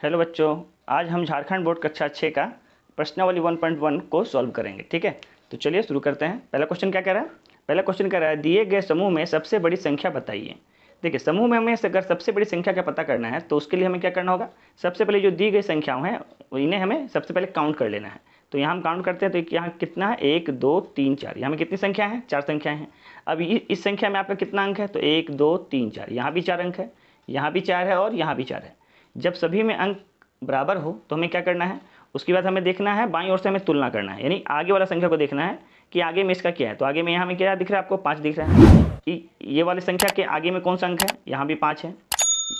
Hello बच्चों, आज हम झारखंड बोर्ड कक्षा 6 का प्रश्नावली 1.1 को सॉल्व करेंगे। ठीक है, तो चलिए शुरू करते हैं। पहला क्वेश्चन क्या कह रहा है? पहला क्वेश्चन कह रहा है दिए गए समूह में सबसे बड़ी संख्या बताइए। देखिए, समूह में हमें अगर सबसे बड़ी संख्या का पता करना है तो उसके लिए हमें क्या करना होगा? सबसे पहले जो दी गई संख्याओं हैं इन्हें हमें सबसे पहले काउंट कर लेना है। तो यहाँ हम काउंट करते हैं तो यहाँ कितना है? 1 2 3 4। यहाँ में कितनी संख्या है? 4 संख्याएं हैं। अब इस संख्या में आपका कितना अंक है? तो 1 2 3 4। यहाँ भी 4 अंक है, यहाँ भी 4 है और यहाँ भी 4 है। जब सभी में अंक बराबर हो तो हमें क्या करना है? उसके बाद हमें देखना है, बाईं ओर से हमें तुलना करना है, यानी आगे वाला संख्या को देखना है कि आगे में इसका क्या है। तो आगे में यहाँ में क्या दिख रहा है आपको? 5 दिख रहा है। ये वाली संख्या के आगे में कौन सा अंक है? यहाँ भी 5 है।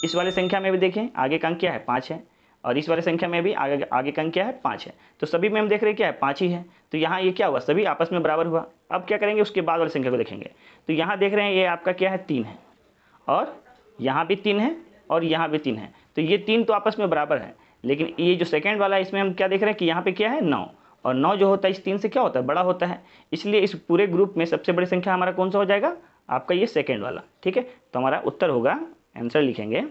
इस वाली संख्या में भी देखें आगे का अंक क्या है? 5 है। और इस वाली संख्या में भी आगे का अंक क्या है? 5 है। तो सभी में हम देख रहे हैं क्या है? 5 ही है। तो यहाँ ये क्या हुआ? सभी आपस में बराबर हुआ। अब क्या करेंगे? उसके बाद वाली संख्या को देखेंगे। तो यहाँ देख रहे हैं ये आपका क्या है? 3 है, और यहाँ भी 3 है, और यहाँ भी 3 है। तो ये 3 तो आपस में बराबर है। लेकिन ये जो सेकंड वाला है इसमें हम क्या देख रहे हैं कि यहाँ पे क्या है? 9। और 9 जो होता है इस 3 से क्या होता है? बड़ा होता है। इसलिए इस पूरे ग्रुप में सबसे बड़ी संख्या हमारा कौन सा हो जाएगा? आपका ये सेकंड वाला। ठीक है, तो हमारा उत्तर होगा, आंसर लिखेंगे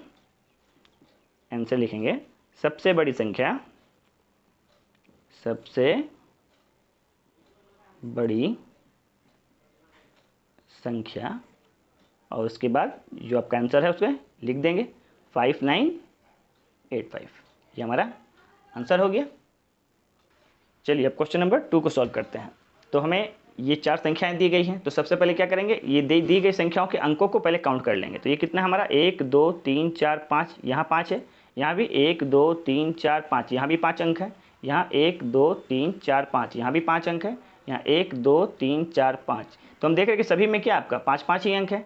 सबसे बड़ी संख्या, सबसे बड़ी संख्या, और उसके बाद जो आपका आंसर है उसमें लिख देंगे 5985। ये हमारा आंसर हो गया। चलिए अब क्वेश्चन नंबर 2 को सॉल्व करते हैं। तो हमें ये 4 संख्याएं दी गई हैं। तो सबसे पहले क्या करेंगे? ये दी गई संख्याओं के अंकों को पहले काउंट कर लेंगे। तो ये कितना हमारा? 1 2 3 4 5। यहाँ 5 है, यहाँ भी 1 2 3 4 5। यहाँ भी 5 अंक है। यहाँ 1 2 3 4 5। यहाँ भी 5 अंक है। यहाँ 1 2 3 4 5। तो हम देख रहे हैं कि सभी में क्या आपका 5 ही अंक है।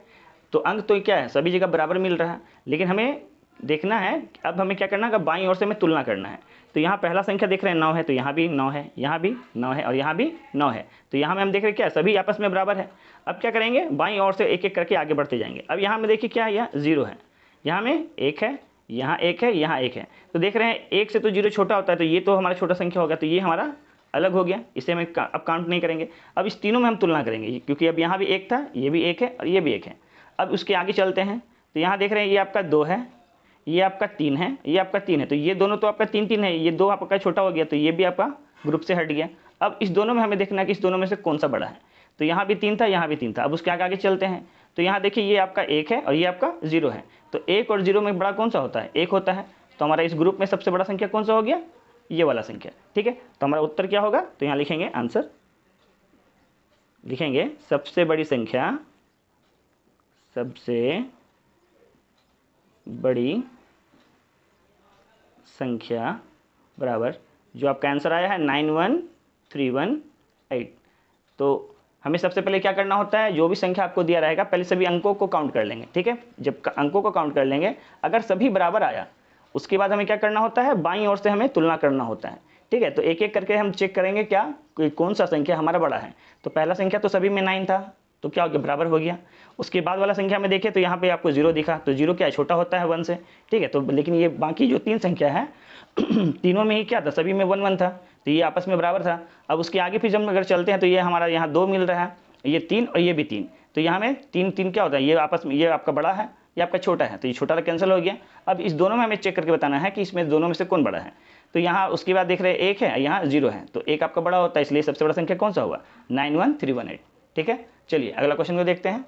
तो अंक तो क्या है? सभी जगह बराबर मिल रहा है। लेकिन हमें देखना है, अब हमें क्या करना है? बाईं ओर से हमें तुलना करना है। तो यहाँ पहला संख्या देख रहे हैं 9 है, तो यहाँ भी 9 है, यहाँ भी 9 है, और यहाँ भी 9 है। तो यहाँ में हम देख रहे हैं क्या? सभी आपस में बराबर है। अब क्या करेंगे? बाईं ओर से एक एक करके आगे बढ़ते जाएंगे। अब यहाँ में देखिए क्या है? यहाँ 0 है, यहाँ में 1 है, यहाँ 1 है, यहाँ 1 है। तो देख रहे हैं 1 से तो 0 छोटा होता है, तो ये तो हमारा छोटा संख्या होगा। तो ये हमारा अलग हो गया, इसे हम अब काउंट नहीं करेंगे। अब इस तीनों में हम तुलना करेंगे, क्योंकि अब यहाँ भी 1 था, ये भी 1 है, और ये भी 1 है। अब उसके आगे चलते हैं। तो यहाँ देख रहे हैं ये आपका 2 है, ये आपका 3 है, ये आपका 3 है। तो ये दोनों तो आपका 3 है, ये 2 आपका छोटा हो गया, तो ये भी आपका ग्रुप से हट गया। अब इस दोनों में हमें देखना है कि इस दोनों में से कौन सा बड़ा है। तो यहाँ भी 3 था, यहाँ भी 3 था। अब उसके आगे चलते हैं। तो यहाँ देखिए ये आपका 1 है और ये आपका 0 है। तो 1 और 0 में बड़ा कौन सा होता है? 1 होता है। तो हमारा इस ग्रुप में सबसे बड़ा संख्या कौन सा हो गया? ये वाला संख्या। ठीक है, तो हमारा उत्तर क्या होगा? तो यहाँ लिखेंगे आंसर, लिखेंगे सबसे बड़ी संख्या, सबसे बड़ी संख्या बराबर जो आपका आंसर आया है 91318। तो हमें सबसे पहले क्या करना होता है? जो भी संख्या आपको दिया रहेगा पहले सभी अंकों को काउंट कर लेंगे। ठीक है, जब अंकों को काउंट कर लेंगे, अगर सभी बराबर आया उसके बाद हमें क्या करना होता है? बाईं ओर से हमें तुलना करना होता है। ठीक है, तो एक एक करके हम चेक करेंगे क्या कौन सा संख्या हमारा बड़ा है। तो पहला संख्या तो सभी में 9 था, तो क्या हो गया? बराबर हो गया। उसके बाद वाला संख्या में देखें तो यहाँ पे आपको 0 दिखा, तो 0 क्या है? छोटा होता है 1 से। ठीक है, तो लेकिन ये बाकी जो 3 संख्या है तीनों में ही क्या था? सभी में 1 1 था, तो ये आपस में बराबर था। अब उसके आगे फिर जब अगर चलते हैं तो ये हमारा यहाँ 2 मिल रहा है, ये 3 और ये भी 3। तो यहाँ में 3 3 क्या होता है? ये आपस में, ये आपका बड़ा है, ये आपका छोटा है, तो ये छोटा कैंसिल हो गया। अब इस दोनों में हमें चेक करके बताना है कि इसमें दोनों में से कौन बड़ा है। तो यहाँ उसके बाद देख रहे हैं 1 है, यहाँ 0 है, तो 1 आपका बड़ा होता है, इसलिए सबसे बड़ा संख्या कौन सा होगा? 91318। ठीक है, चलिए अगला क्वेश्चन को देखते हैं।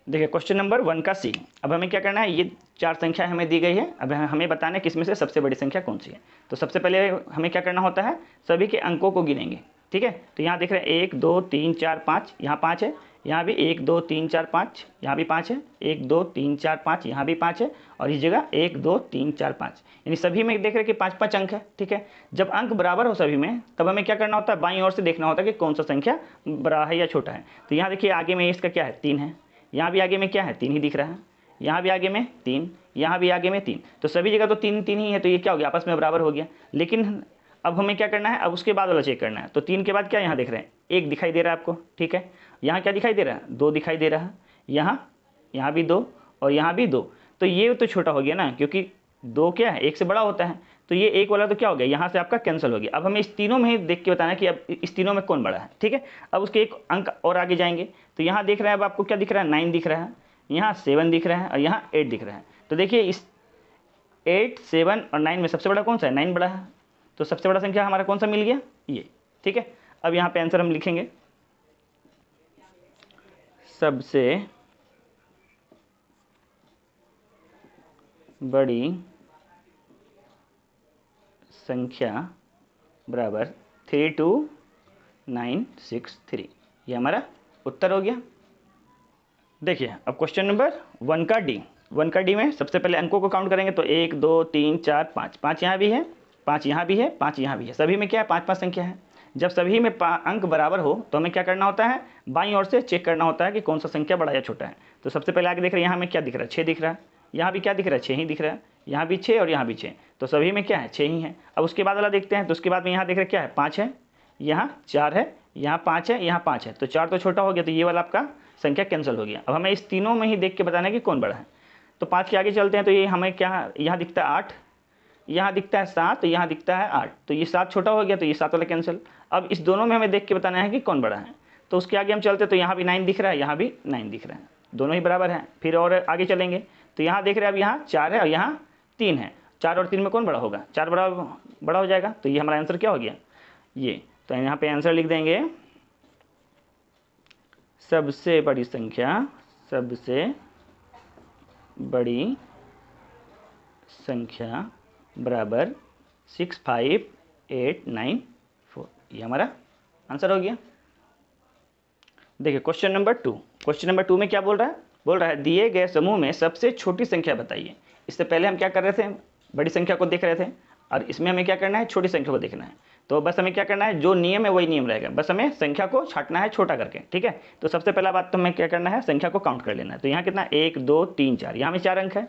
देखिए क्वेश्चन नंबर 1 का सी। अब हमें क्या करना है? ये 4 संख्या हमें दी गई है, अब हमें बताना है कि इसमें से सबसे बड़ी संख्या कौन सी है। तो सबसे पहले हमें क्या करना होता है? सभी के अंकों को गिनेंगे। ठीक है, तो यहाँ देख रहे हैं 1 2 3 4 5, यहाँ 5 है, यहाँ भी 1 2 3 4 5, यहाँ भी 5 है, 1 2 3 4 5, यहाँ भी 5 है, और इस जगह 1 2 3 4 5, यानी सभी में देख रहे हैं कि 5 5 अंक है। ठीक है, जब अंक बराबर हो सभी में तब हमें क्या करना होता है? बाईं ओर से देखना होता है कि कौन सा संख्या बड़ा है या छोटा है। तो यहाँ देखिए आगे में इसका क्या है? 3 है, यहाँ भी आगे में क्या है? 3 ही दिख रहा है, यहाँ भी आगे में 3, यहाँ भी आगे में 3। तो सभी जगह तो 3 3 ही है, तो ये क्या हो गया? आपस में बराबर हो गया। लेकिन अब हमें क्या करना है? अब उसके बाद वाला चेक करना है। तो 3 के बाद क्या यहाँ देख रहे हैं? 1 दिखाई दे रहा है आपको। ठीक है, यहाँ क्या दिखाई दे रहा है? 2 दिखाई दे रहा है, यहाँ भी 2, और यहाँ भी 2। तो ये तो छोटा हो गया ना, क्योंकि 2 क्या है? 1 से बड़ा होता है। तो ये 1 वाला तो क्या हो गया? यहाँ से आपका कैंसिल हो गया। अब हमें इस तीनों में ही देख के बताना है कि अब इस तीनों में कौन बड़ा है। ठीक है, अब उसके एक अंक और आगे जाएंगे। तो यहाँ देख रहे हैं, अब आपको क्या दिख रहा है? 9 दिख रहा है, यहाँ 7 दिख रहा है, और यहाँ 8 दिख रहा है। तो देखिए 8, 7 और 9 में सबसे बड़ा कौन सा है? 9 बड़ा है, तो सबसे बड़ा संख्या हमारा कौन सा मिल गया? ये। ठीक है, अब यहाँ पे आंसर हम लिखेंगे सबसे बड़ी संख्या बराबर 32963, ये हमारा उत्तर हो गया। देखिए अब क्वेश्चन नंबर 1 का डी। 1 का डी में सबसे पहले अंकों को काउंट करेंगे तो 1 2 3 4 5, 5 यहाँ भी है, 5 यहाँ भी है, 5 यहाँ भी है, सभी में क्या है? 5 5 संख्या है। जब सभी में अंक बराबर हो तो हमें क्या करना होता है? बाईं ओर से चेक करना होता है कि कौन सा संख्या बड़ा या छोटा है। तो सबसे पहले आगे देख रहे हैं, यहाँ में क्या दिख रहा है? 6 दिख रहा है, यहाँ भी क्या दिख रहा है? 6 ही दिख रहा है, यहाँ भी 6 और यहाँ भी 6, तो सभी में क्या है? 6 ही है। अब उसके बाद वाला देखते हैं, तो उसके बाद में यहाँ देख रहे हैं क्या है? 5 है, यहाँ 4 है, यहाँ 5 है, यहाँ 5 है, तो 4 तो छोटा हो गया, तो ये वाला आपका संख्या कैंसिल हो गया। अब हमें इस तीनों में ही देख के बताना है कि कौन बड़ा है। तो 5 के आगे चलते हैं, तो ये हमें क्या यहाँ दिखता है? 8, यहाँ दिखता है 7, यहाँ दिखता है 8, तो ये 7 छोटा हो गया, तो ये 7 वाला कैंसिल। अब इस दोनों में हमें देख के बताना है कि कौन बड़ा है। तो उसके आगे हम चलते, तो यहाँ भी 9 दिख रहा है, यहाँ भी 9 दिख रहा है, दोनों ही बराबर हैं। फिर और आगे चलेंगे तो यहाँ देख रहे हैं अब यहाँ 4 है और यहाँ 3 है, 4 और 3 में कौन बड़ा होगा? 4 बड़ा हो जाएगा, तो ये हमारा आंसर क्या हो गया? ये। तो यहाँ पे आंसर लिख देंगे सबसे बड़ी संख्या, सबसे बड़ी संख्या बराबर 65894, ये हमारा आंसर हो गया। देखिए क्वेश्चन नंबर 2। क्वेश्चन नंबर 2 में क्या बोल रहा है? बोल रहा है दिए गए समूह में सबसे छोटी संख्या बताइए। इससे पहले हम क्या कर रहे थे? बड़ी संख्या को देख रहे थे, और इसमें हमें क्या करना है? छोटी संख्या को देखना है। तो बस हमें क्या करना है? जो नियम है वही नियम रहेगा, बस हमें संख्या को छांटना है छोटा करके। ठीक है, तो सबसे पहला बात तो हमें क्या करना है? संख्या को काउंट कर लेना है। तो यहाँ कितना? 1 2 3 4, यहाँ में 4 अंक है,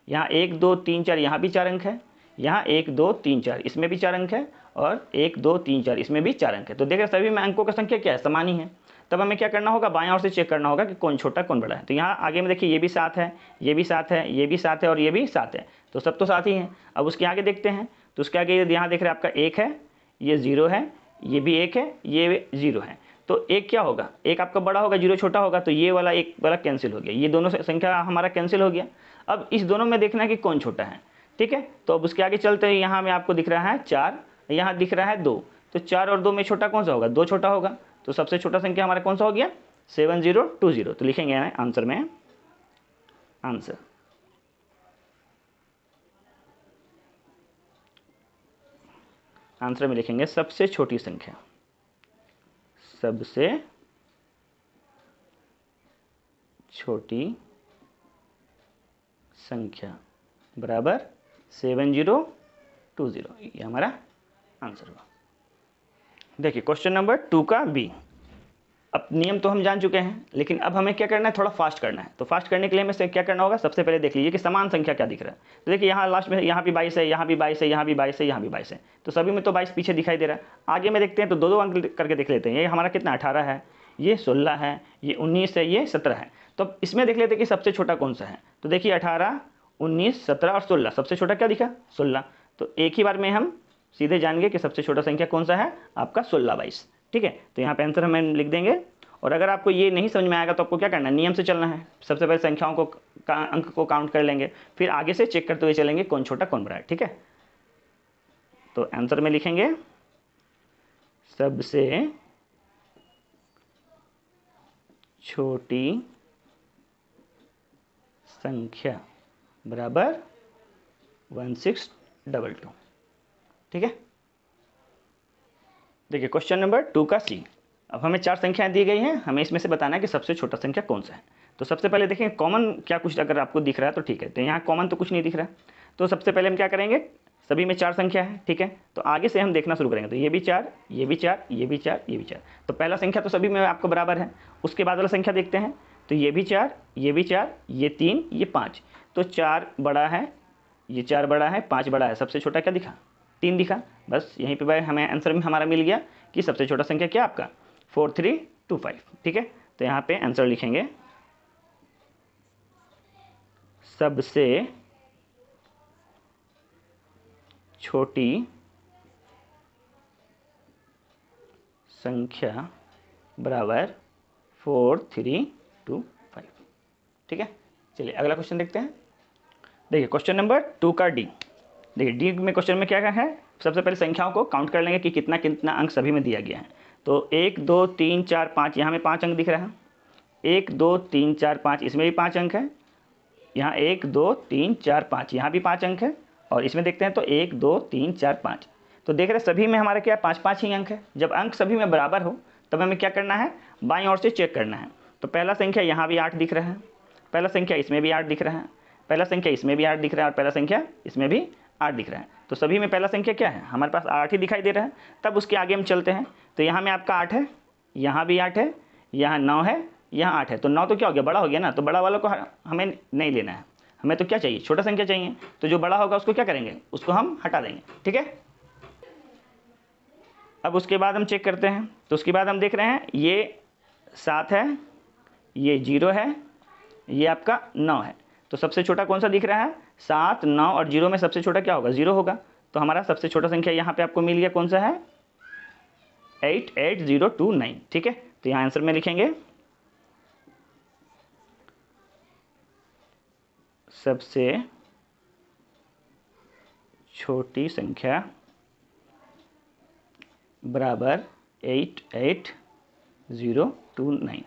यहाँ 1 2 3 4, यहाँ भी 4 अंक है, यहाँ 1 2 3 4, इसमें भी 4 अंक है, और 1 2 3 4, इसमें भी 4 अंक है। तो देख रहे सभी में अंकों की संख्या क्या है? समान ही है। तब हमें क्या करना होगा? बाएं ओर से चेक करना होगा कि कौन छोटा कौन बड़ा है। तो यहाँ आगे में देखिए, ये भी 7 है, ये भी 7 है, ये भी 7 है और ये भी 7 है, तो सब तो 7 ही हैं। अब उसके आगे देखते हैं, तो उसके आगे यहाँ देख रहे हैं आपका 1 है, ये 0 है, ये भी 1 है, ये 0 है, तो 1 क्या होगा? 1 आपका बड़ा होगा, 0 छोटा होगा, तो ये वाला 1 वाला कैंसिल हो गया, ये दोनों संख्या हमारा कैंसिल हो गया। अब इस दोनों में देखना है कि कौन छोटा है। ठीक है, तो अब उसके आगे चलते हैं, यहाँ में आपको दिख रहा है 4, यहाँ दिख रहा है 2, तो 4 और 2 में छोटा कौन सा होगा? 2 छोटा होगा, तो सबसे छोटा संख्या हमारा कौन सा हो गया? 7020। तो लिखेंगे आंसर में, आंसर में लिखेंगे सबसे छोटी संख्या, सबसे छोटी संख्या बराबर 7020, ये हमारा आंसर हुआ। देखिए क्वेश्चन नंबर 2 का बी। अब नियम तो हम जान चुके हैं, लेकिन अब हमें क्या करना है? थोड़ा फास्ट करना है। तो फास्ट करने के लिए हमें क्या करना होगा? सबसे पहले देख लीजिए कि समान संख्या क्या दिख रहा है। तो देखिए यहाँ लास्ट में, यहाँ भी 22 है, यहाँ भी 22 है, यहाँ भी 22 है, यहाँ भी 22 है, तो सभी में तो 22 पीछे दिखाई दे रहा है। आगे में देखते हैं तो दो अंक करके देख लेते हैं। ये हमारा कितना? 18 है, ये 16 है, ये 19 है, ये 17 है। तो इसमें देख लेते हैं कि सबसे छोटा कौन सा है। तो देखिए 18, 19, 17 और 16, सबसे छोटा क्या दिखा? 16। तो एक ही बार में हम सीधे जान गए कि सबसे छोटा संख्या कौन सा है? आपका 16 22। ठीक है, तो यहाँ पे आंसर हम लिख देंगे। और अगर आपको ये नहीं समझ में आएगा तो आपको क्या करना है? नियम से चलना है। सबसे पहले संख्याओं को अंक को काउंट कर लेंगे, फिर आगे से चेक करते हुए चलेंगे कौन छोटा कौन बड़ा है। ठीक है, तो आंसर में लिखेंगे सबसे छोटी संख्या बराबर 1622। ठीक है, देखिए क्वेश्चन नंबर 2 का सी। अब हमें 4 संख्याएं दी गई हैं, हमें इसमें से बताना है कि सबसे छोटा संख्या कौन सा है। तो सबसे पहले देखें कॉमन क्या कुछ अगर आपको दिख रहा है तो ठीक है, तो यहाँ कॉमन तो कुछ नहीं दिख रहा है। तो सबसे पहले हम क्या करेंगे? सभी में 4 संख्या है, ठीक है, तो आगे से हम देखना शुरू करेंगे। तो ये भी 4, ये भी 4, ये भी 4, ये भी 4, तो पहला संख्या तो सभी में आपको बराबर है। उसके बाद वाला संख्या देखते हैं, तो ये भी 4, ये भी 4, ये 3, ये 5, तो 4 बड़ा है, ये 4 बड़ा है, 5 बड़ा है, सबसे छोटा क्या दिखा? 3 दिखा। बस यहीं पे भाई हमें आंसर में हमारा मिल गया कि सबसे छोटा संख्या क्या आपका? 4325। ठीक है, तो यहाँ पे आंसर लिखेंगे सबसे छोटी संख्या बराबर 4325। ठीक है, चलिए अगला क्वेश्चन देखते हैं। देखिए क्वेश्चन नंबर 2 का डी। देखिए डी में क्वेश्चन में क्या है, सबसे पहले संख्याओं को काउंट कर लेंगे कि कितना कितना अंक सभी में दिया गया है। तो 1 2 3 4 5, यहाँ में 5 अंक दिख रहा है। 1 2 3 4 5, इसमें भी 5 अंक है। यहाँ 1 2 3 4 5, यहाँ भी 5 अंक है। और इसमें देखते हैं तो 1 2 3 4 5, तो देख रहे हैं सभी में हमारे क्या 5-5 ही अंक है। जब अंक सभी में बराबर हो तब हमें क्या करना है, बाईं ओर से चेक करना है। तो पहला संख्या यहाँ भी 8 दिख रहा है, पहला संख्या इसमें भी 8 दिख रहा है, पहला संख्या इसमें भी 8 दिख रहा है, और पहला संख्या इसमें भी 8 दिख रहा है। तो सभी में पहला संख्या क्या है, हमारे पास 8 ही दिखाई दे रहा है। तब उसके आगे हम चलते हैं, तो यहाँ में आपका 8 है, यहाँ भी 8 है, यहाँ 9 है, यहाँ 8 है। तो 9 तो क्या हो गया, बड़ा हो गया ना, तो बड़ा वालों को हमें नहीं लेना है, हमें तो क्या चाहिए, छोटा संख्या चाहिए। तो जो बड़ा होगा उसको क्या करेंगे, उसको हम हटा देंगे, ठीक है। अब उसके बाद हम चेक करते हैं, तो उसके बाद हम देख रहे हैं ये 7 है, ये 0 है, ये आपका 9 है। तो सबसे छोटा कौन सा दिख रहा है, 7 9 और 0 में सबसे छोटा क्या होगा, 0 होगा। तो हमारा सबसे छोटा संख्या यहाँ पे आपको मिल गया, कौन सा है, 88029, ठीक है। तो यहाँ आंसर में लिखेंगे सबसे छोटी संख्या बराबर 88029।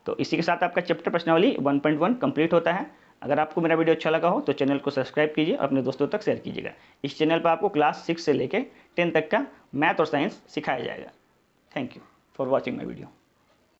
तो इसी के साथ आपका चैप्टर प्रश्नावली 1.1 कंप्लीट होता है। अगर आपको मेरा वीडियो अच्छा लगा हो तो चैनल को सब्सक्राइब कीजिए और अपने दोस्तों तक शेयर कीजिएगा। इस चैनल पर आपको क्लास 6 से लेकर 10 तक का मैथ और साइंस सिखाया जाएगा। Thank you for watching my video.